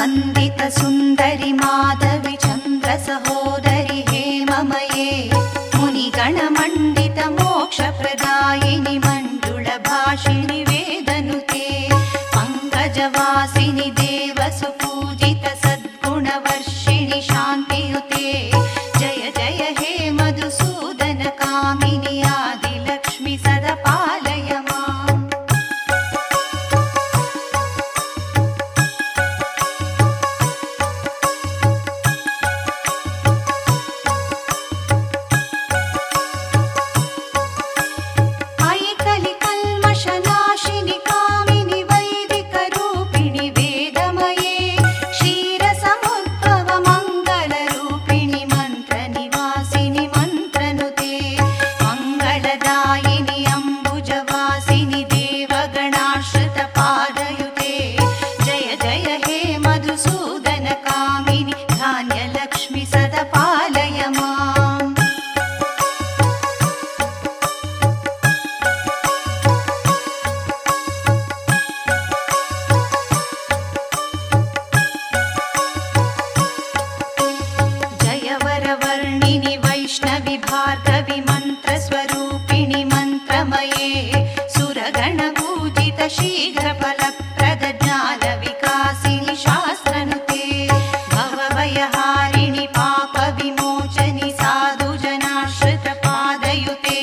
वन्दित सुन्दरि माधवि चन्द्र सहोदरि हेममये मुनिगणमण्डित मोक्षप्रदायिनि मण्डुलभाषिणि वेदनुते पङ्कजवासिनि देवसुपूजित सद्गुणवर्षिणि शान्तियुते जय जय हे मधुसूदन कामिनि आदिलक्ष्मि सदा पालय माम्। अयि कलिकल्मषनाशिनि कामिनि वैदिकरूपिणि वेदमये क्षीरसमुद्भव मङ्गलरूपिणि मन्त्रनिवासिनि मन्त्रनुते मङ्गलदायिनि अम्बुजवासिनि देवगणाश्रितपादयुते जय जय हे मधुसूदन कामिनि धान्यलक्ष्मि सदा पालय माम्। जय वरवर्णिनि वैष्णवि भार्गवि मन्त्रस्वरूपिणि मन्त्रमये सुरगणपूजित शीघ्रफलप्रद ज्ञानविकासिनि शास्त्रनुते भवभयहारिणि पापविमोचनि साधुजनाश्रितपादयुते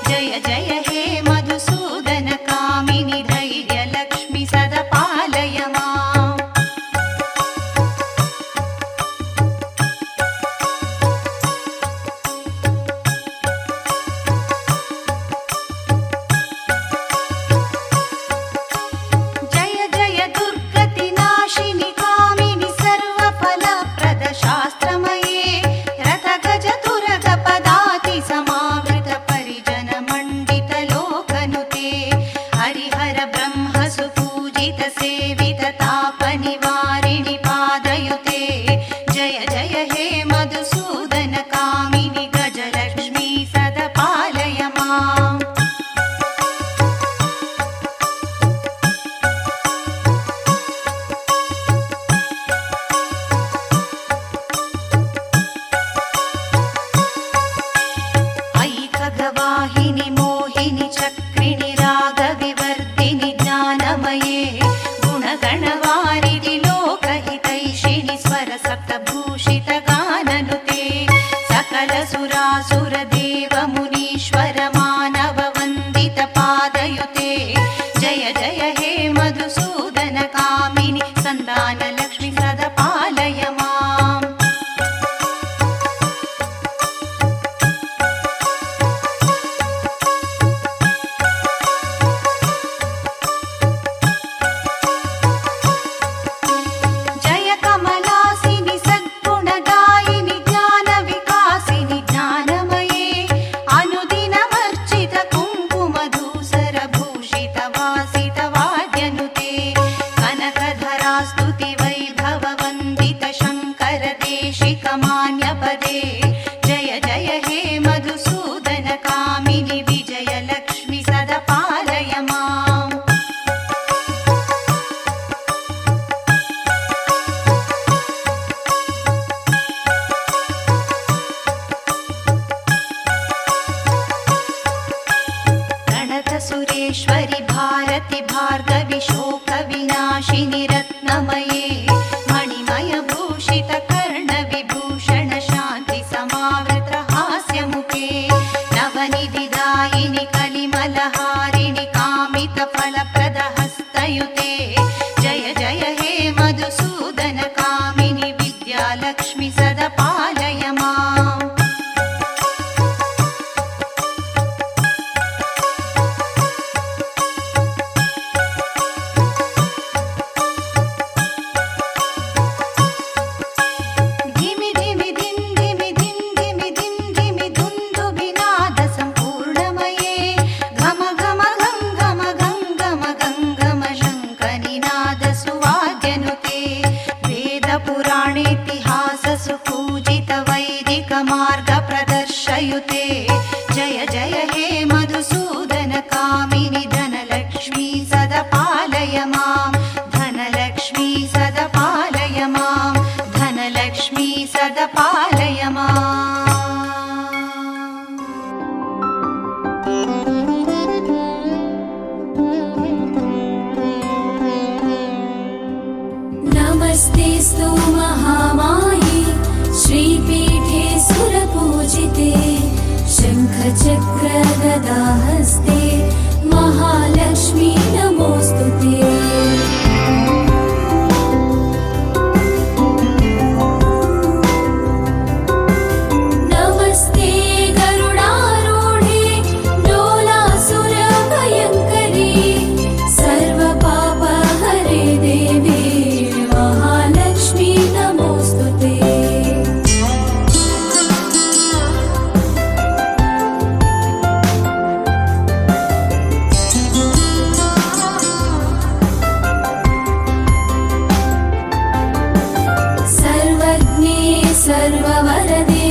जय जय हे मधुसूदन कामिनि धैर्यलक्ष्मि सदा पालय माम्। जय जय दुर्गतिनाशिनि कामिनि सर्वफलप्रद शास्त्रमये रथगजतुरगपदाति समावृत परिजन मण्डित लोकनुते हरिहर ब्रह्म सुपूजित सेवित तापनिवारिणि पादयुते जय जय हे मधुसूदन कामिनि गजलक्ष्मी सदा पालय माम्। अयि खगवाहिनि मोहिनि चक्रिणि रागविवर्धिनि ज्ञानमये गुणगणवारिधि लोकहितैषिणि स्वरसप्तभूषित गाननुते सकलसुरासुरदेव मुनीश्वर मानव वन्दित पादयुते जय जय हे मधुसूदन कामिनि सन्तानलक्ष्मि सदा पालय माम्। जय कमलासिनि सद्गुणदायिनि ज्ञानविकासिनि ज्ञानमये अनुदिनमर्चित कुङ्कुमधूसरभूषित वासित वाद्यनुते कनकधरास्तुति वैभववन्दित शङ्कर देशिकमान्यपदे जय जय हे मधुसूदन कामिनि विजयलक्ष्मि सदा पालय माम्। प्रणतसुरेश्वरि भारति भार्गवि शोकविनाशिनि रत्नमये मणिमयभूषित कर्णविभूषण शान्ति समावृत हास्यमुखे नवनिधिदायिनि कलिमलहारिणि कामितफलप्रद हस्तयुते जय जय हे मधुसूदन कामिनि विद्यालक्ष्मि सदा पालय माम्। धिमि धिमि धिं धिमि धिं धिमि धिं धिमि धुन्दुभिनाद सम्पूर्णमये घम घम वरप्रगदाहस्ते महालक्ष्मी नमोऽस्तुते। नमस्ते गरुडारूढे डोलासुरभयङ्करी सर्वपापहरे देवी महालक्ष्मी नमोऽस्तुते। सर्वज्ञे सर्ववरदे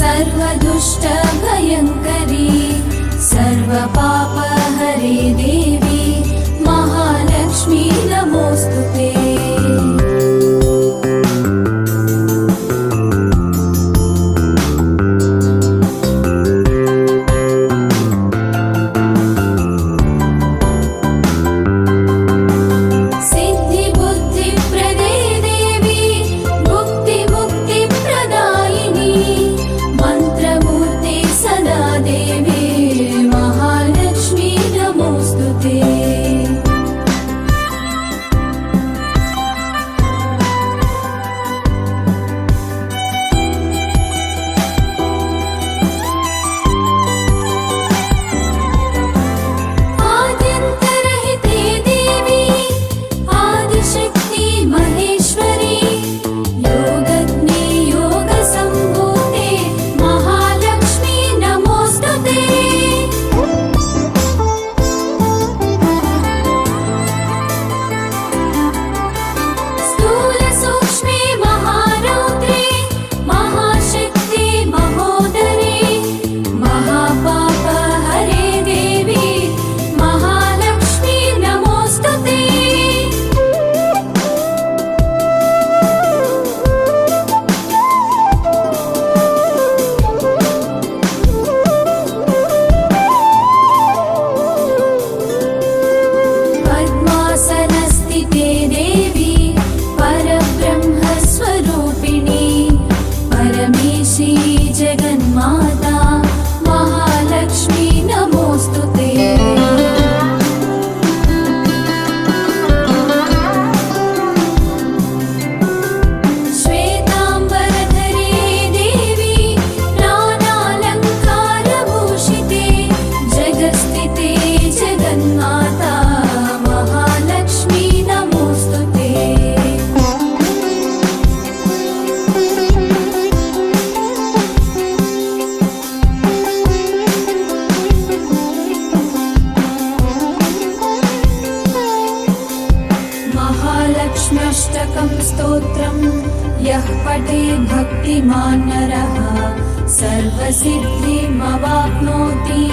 सर्वदुष्टभयङ्करी सर्वपापहरे देवी महालक्ष्मी नमोऽस्तुते। सिद्धिबुद्धिप्रदे देवी मुक्तिमुक्तिप्रदायिनी मन्त्रमूर्ते सदा देवी महालक्ष्मी नमोऽस्तुते। आद्यन्तरहिते देवी आदिशक्ति महेश्वरी योगज्ञे योगसम्भूते महालक्ष्मी नमोऽस्तुते। स्थूलसूक्ष्मे महारौद्रे महाशक्ति महोदरे महापापहरे देवी महालक्ष्मी नमोऽस्तुते। पद्मासनस्थिते देवी परब्रह्मस्वरूपिणी परमेशी जगन्माता महालक्ष्मी नमोऽस्तुते। श्वेताम्बरधरे देवी नानालङ्कारभूषिते जगस्थिते जगन्माता महालक्ष्मी नमोऽस्तुते। महालक्ष्म्यष्टकं स्तोत्रं यः पठेत् भक्तिमान् नरः सर्वसिद्धिमवाप्नोति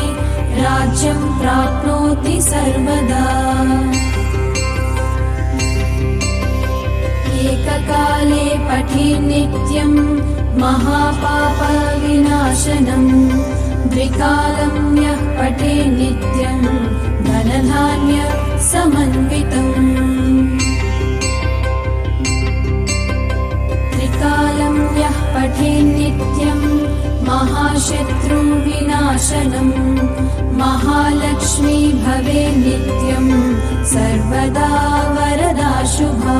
राज्यं प्राप्नोति सर्वदा। एककाले पठेत् नित्यं महापापविनाशनं द्विकालं यः पठेत् नित्यं धनधान्यसमन्वितम्। त्रिकालं यः पठेत् नित्यं महाशत्रुविनाशनं महालक्ष्मी भवेत् नित्यं सर्वदा वरदा शुभा।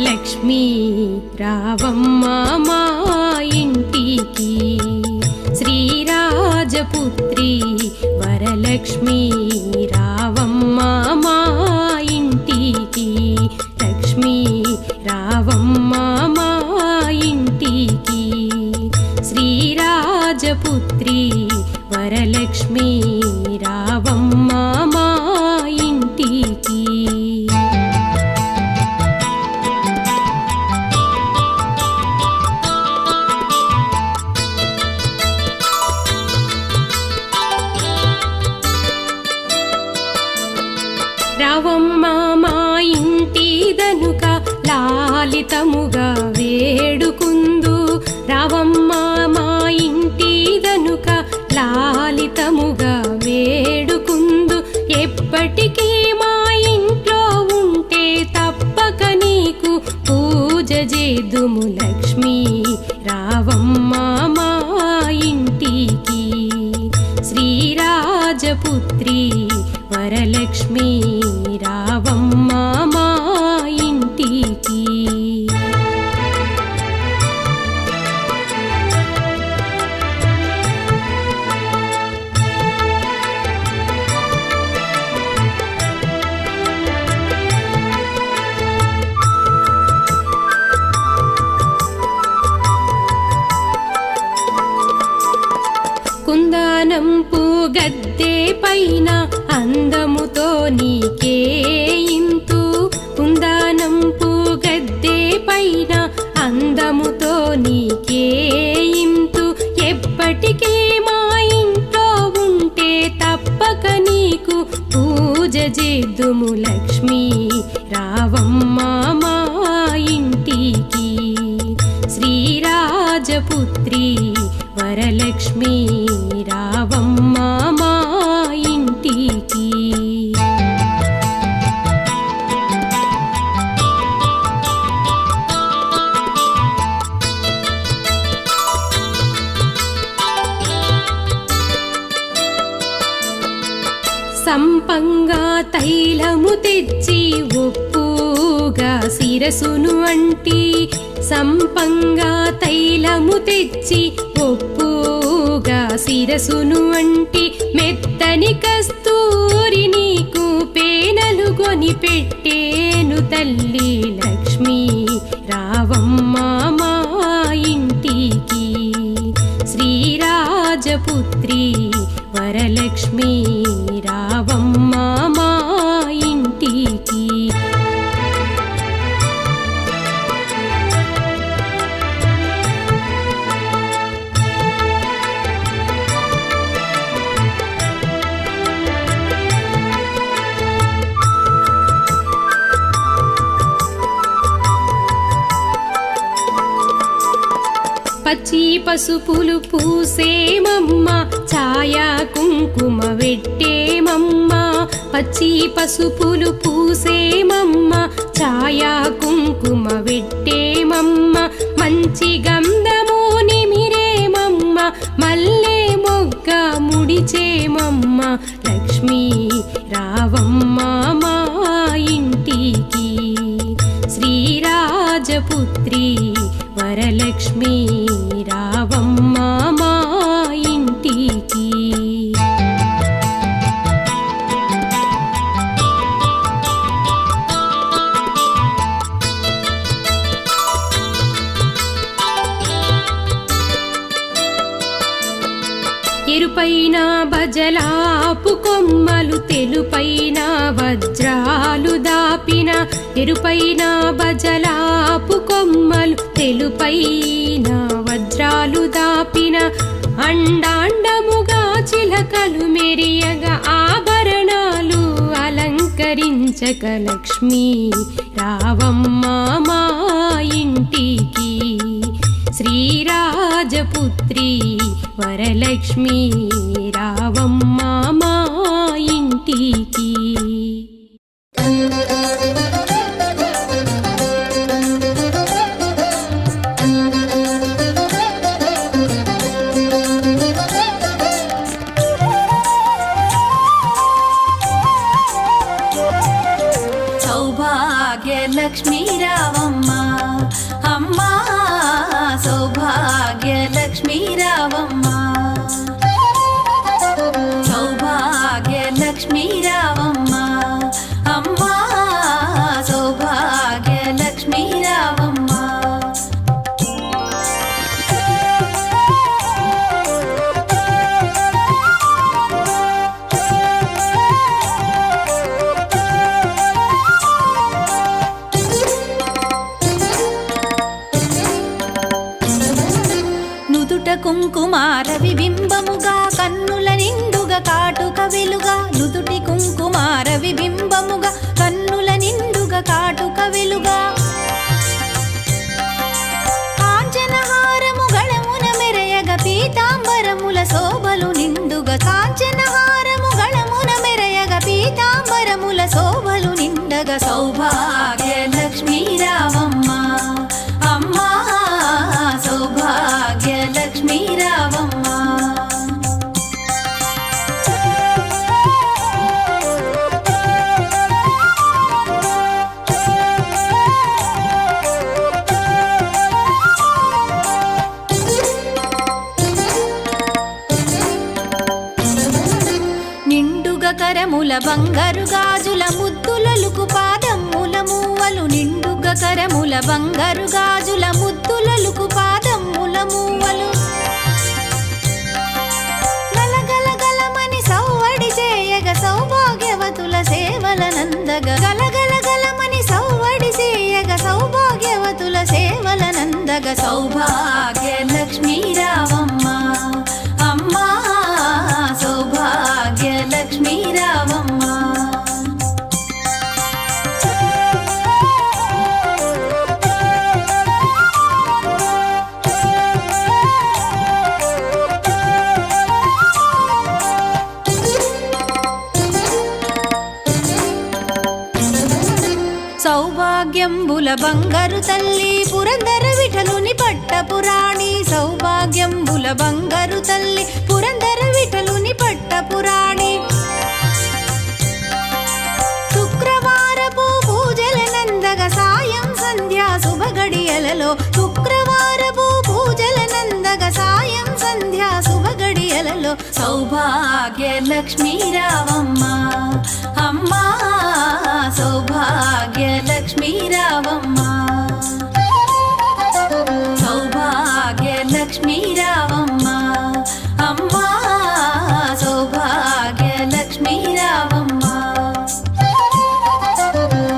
లక్ష్మీ రావమ్మ మా ఇంటికి శ్రీరాజపుత్రి వరలక్ష్మీ రావమ్మ మా ఇంటికి లక్ష్మీ రావమ్మ మా ఇంటికి శ్రీరాజపుత్రి వరలక్ష్మీ రావమ్మ మా ఇంటికి. రావమ్మ మా ఇంటికి లాలితముగా వేడుకుందు రావమ్మ మా ఇంటి గనుక లాలితముగా వేడుకుందు ఎప్పటికీ మా ఇంట్లో ఉంటే తప్పక నీకు పూజ చేదుము లక్ష్మీ రావమ్మ మా ఇంటికి శ్రీరాజపుత్రి వరలక్ష్మీ రావమ్మ మా ఇంటికి కుందనంపు గద్దె పైన అందముతో నీకే ఇంతు కుందనంపు గద్దె పైన అందముతో నీకే ఇంతు ఎప్పటికీ మా ఇంట్లో ఉంటే తప్పక నీకు పూజ చేద్దుము లక్ష్మీ రావమ్మ మా ఇంటికి శ్రీరాజపుత్రి వరలక్ష్మీ రావమ్మ మా ఇంటికి సంపంగా తైలము తెచ్చి ఒప్పుగా శిరసును అంటి సంపంగా తైలము తెచ్చి ఒప్పుగా శిరసును అంటి మెత్తని కస్తూరి నీకు పేనలు కొని పెట్టేను తల్లి లక్ష్మీ రావమ్మ మా ఇంటికి శ్రీరాజపుత్రి వరలక్ష్మీ రావమ్మ మా ఇంటికి పచ్చి పసుపులు పూసేమమ్మ ఛాయా కుంకుమ వెట్టేమమ్మ పచ్చి పసుపులు పూసేమమ్మ ఛాయా కుంకుమ వెట్టేమమ్మ మంచి గంధము నిమిరేమమ్మ మల్లె మొగ్గ ముడిచేమమ్మ లక్ష్మీ రావమ్మ మా ఇంటికి శ్రీరాజపుత్రి వరలక్ష్మీ రావమ్మ మా ఇంటికి ఎరుపైన బజలాపు కొమ్మలు తెలుపైన వజ్రాలు దాపిన ఎరుపైన బజలాపు కొమ్మలు తెలుపైన వజ్రాలు దాపిన అండాండముగా చిలకలు మెరియగా ఆభరణాలు అలంకరించక లక్ష్మీ రావమ్మ మా ఇంటికి శ్రీరాజపుత్రి వరలక్ష్మీ రావమ్మ మా ఇంటికి సౌభాగ్యలక్ష్మీ రావమ్మ అమ్మా సౌభాగ్యలక్ష్మీ రావమ్మ సౌభాగ్యలక్ష్మీ రావమ్మ అమ్మా సౌభాగ్యలక్ష్మీ రావమ్మ కుంకుమార విబింబముగా కన్నుల నిండుగా కాటుక వెలుగా నుదుటి కుంకుమార విబింబముగా కన్నుల నిండుగా కాటుక వెలుగా శోభలు నిండుగా కాంచనహారము గళమున మెరయగ పీతాంబరముల శోభలు నిండగా సౌభాగ్య లక్ష్మీ రావమ్మ అమ్మా సౌభాగ్య లక్ష్మీ రావమ్మ. కరముల బంగారు గాజుల ముద్దులలుకు పాదమ్ముల మూవలు నిండుగా కరముల బంగారు గాజుల ముద్దులలుకు పాదమ్ముల మూవలు గలగల గలమని సౌవడి చేయగ సౌభాగ్యవతుల సేవల నందగ గలగల గలమని సౌవడి చేయగ సౌభాగ్యవతుల సేవల నందగ సౌభాగ్య లక్ష్మీ రావమ్మ అమ్మా సౌభాగ్య లక్ష్మీ రావమ్మ. సౌభాగ్యంబుల బంగారు తల్లి పురందర విఠలుని పట్టపురాణి సౌభాగ్యంబుల బంగారు తల్లి పురందర విఠలుని పట్టపురాణి శుక్రవారపు పూజల నందగ సాయం సంధ్యా శుభగడియలలో శుక్రవారపు పూజల నందగ సాయం సంధ్యా శుభగడియలలో సౌభాగ్య లక్ష్మీ రావమ్మ అమ్మా సౌభాగ్య లక్ష్మీ రావమ్మ సౌభాగ్య లక్ష్మీ రావమ్మ అమ్మా సౌభాగ్య లక్ష్మీ రావమ్మ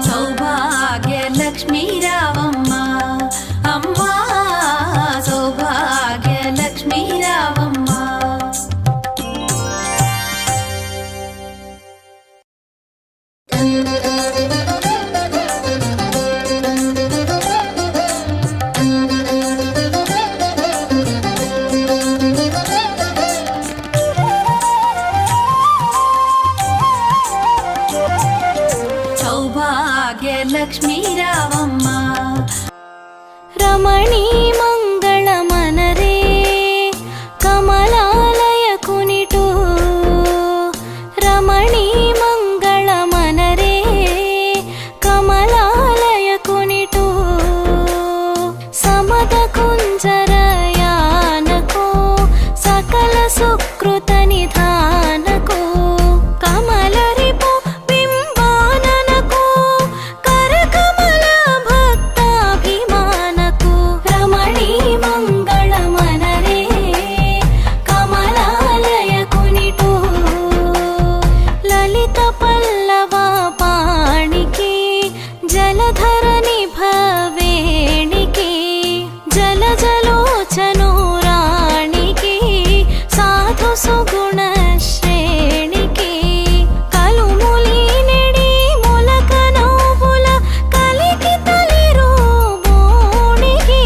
సౌభాగ్య లక్ష్మీ రావమ్మ అమ్మా సౌభాగ్య లక్ష్మీ రావమ్మ. సౌభాగ్య లక్ష్మీ రావమ్మ రమణీ మంగళ మనరే కమలాలయ కునిటు రమణీ మంగళ మనరే కమలాలయ కునిటు సమద కుంజరయానకో సకల సుకృత నిధానకో కమలరిపు బింబాననకో కరకమల భక్తాభిమానకు రమణీ మంగళ మనరే కమలాలయ కునిటు లలిత పల్లవ పాణికి జలధర నిభవేణికి జల జలోచను రాణికి సాధు సుగుణ శ్రేణికి కలుములి నెడి ములక నవ్వుల కలికి తలిరు బోణికి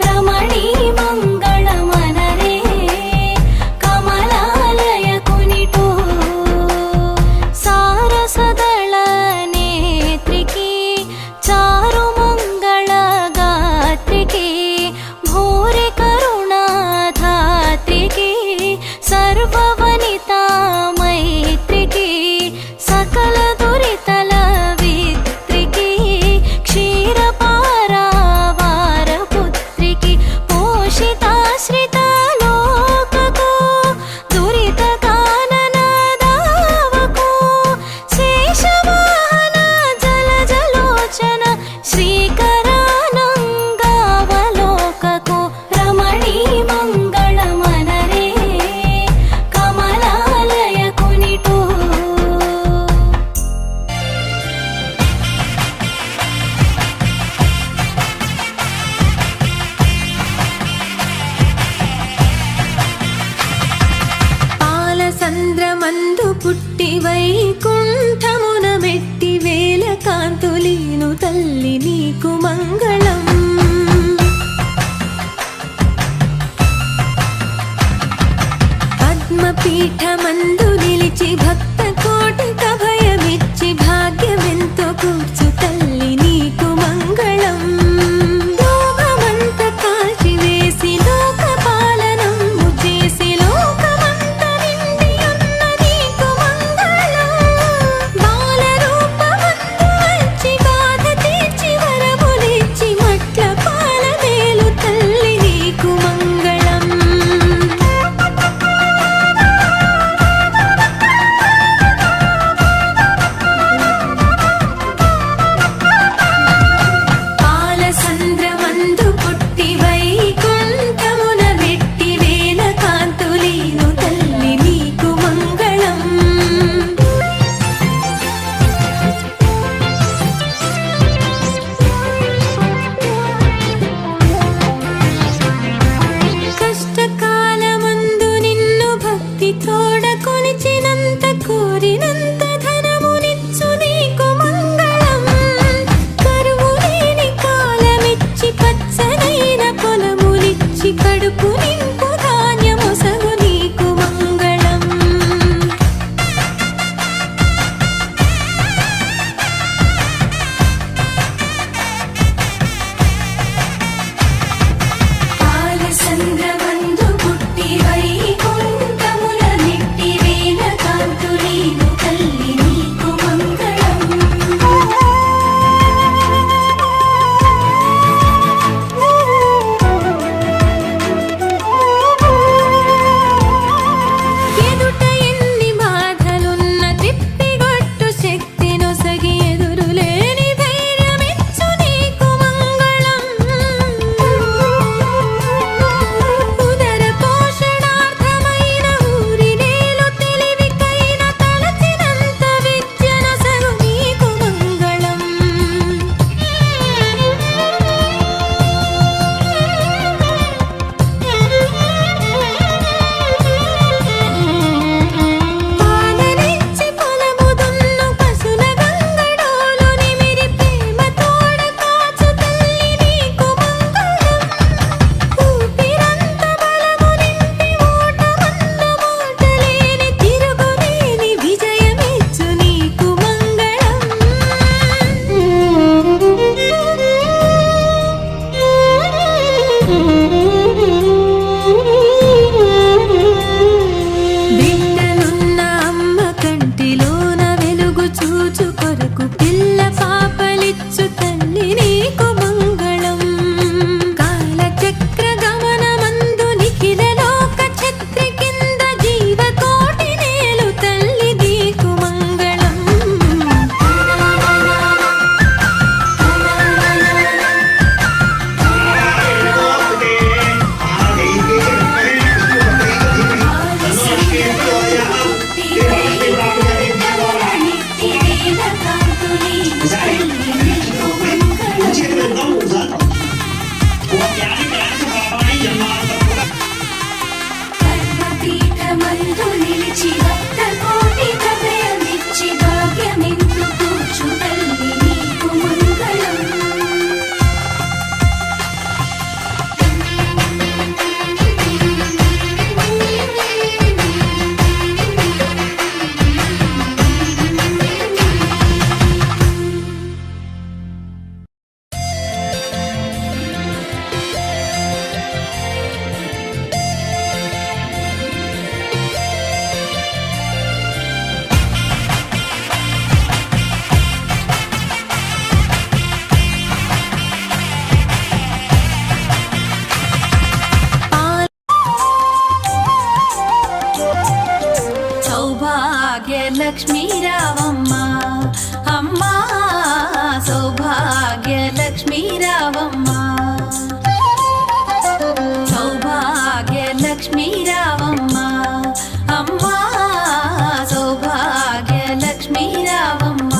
రమణీ మంగళ మనరే కమలాలయ కునిటు సారసదళ నేత్రికి చారు మంగళ గాత్రికి భూరి కరుణాధాత్రికి సర్వవనితా మైత్రికి సకల దురితల విత్రికి క్షీరపారావార పుత్రికి పోషితాశ్రిత లోకకు దురిత కానన దావకు శేషవాహన జల జలోచన శ్రీకరానంగావలోకకు రమణీ మంగళ మనరే కమలాలయ కునిటు పాలసంద్రమందు పుట్టి వైకుంఠమున మెట్టి వేల కాంతులీను తల్లి నీకు మంగళం పద్మ పీఠమందు నిలిచి భక్త కోటిక భయమిచ్చి భాగ్యమెంతో కూర్చు తల్లి నీకు మంగళం. లోకమంత కాల్చివేసి లోక పాలనము చేసి లోకమంత నిండి ఉన్న నీకు మంగళం. బాల రూపమందు వచ్చి బాధ తీర్చి వరములిచ్చి మట్ల పాల మేలు తల్లి నీకు మంగళం. పాల సంద్రమందు పుట్టి వైకుంఠమున వెట్టి వేల కాంతులీను తల్లి నీకు మంగళం. కష్టకాలమందు నిన్ను భక్తి తోడ కొలిచినంత కోరినంత ధనమునిచ్చు నీకు మంగళం. కరువు లేని కాలమిచ్చి పచ్చనైన పొలములిచ్చి కడుపు నింపు ధాన్యమొసగు నీకు మంగళం. పాల సంద్రమందు పుట్టి వైకుంఠమున నిట్టి వేల కాంతులీను తల్లి నీకు మంగళం. ఎదుట ఎన్ని బాధలున్న తిప్పిగొట్టు శక్తి నొసగి ఎదురులేని ధైర్యమిచ్చు నీకు మంగళం. ఉదర పోషణార్థమైన ఊరి నేలు తెలివికైన తలచినంత విద్య నొసగు నీకు మంగళం. పాలనిచ్చి పొలము దున్ను పశుల గంగడోలు నిమిరి ప్రేమ తోడ కాచు తల్లి నీకు మంగళం. ఊపిరంత బలము నింపి ఓటమందు మోటలేని తిరుగులేని విజయమిచ్చు నీకు మంగళం. బిడ్డలున్న అమ్మ కంటిలోన వెలుగు చూచు కొరకు పిల్ల పాపలిచ్చు తల్లి నీకు మంగళం. కాలచక్ర గమనమందు నిఖిల లోక ఛత్రి కింద జీవకోటి నేలు తల్లి నీకు మంగళం. పీఠమందు నిలిచి భక్త కోటిక భయమిచ్చి భాగ్యమెంతో కూర్చు తల్లి నీకు మంగళం. సౌభాగ్యలక్ష్మీ రావమ్మ అమ్మా, సౌభాగ్యలక్ష్మీ రావమ్మ. సౌభాగ్యలక్ష్మీ రావమ్మ అమ్మా, సౌభాగ్యలక్ష్మీ రావమ్మ.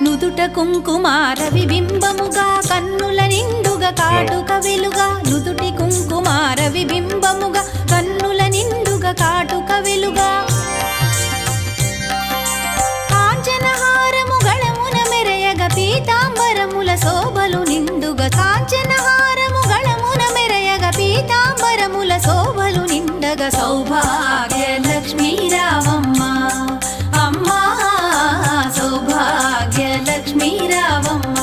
నుదుట కుంకుమార విబింబముగా కన్నుల నిండుగా కాటుక వెలుగా నుదుటి కుంకుమార విబింబముగా శోభలు నిండుగా కాంచన హారము గళమున మెరయగ పీతాంబరముల శోభలు నిండగా సౌభాగ్య లక్ష్మీ రావమ్మ అమ్మా సౌభాగ్య లక్ష్మీ రావమ్మ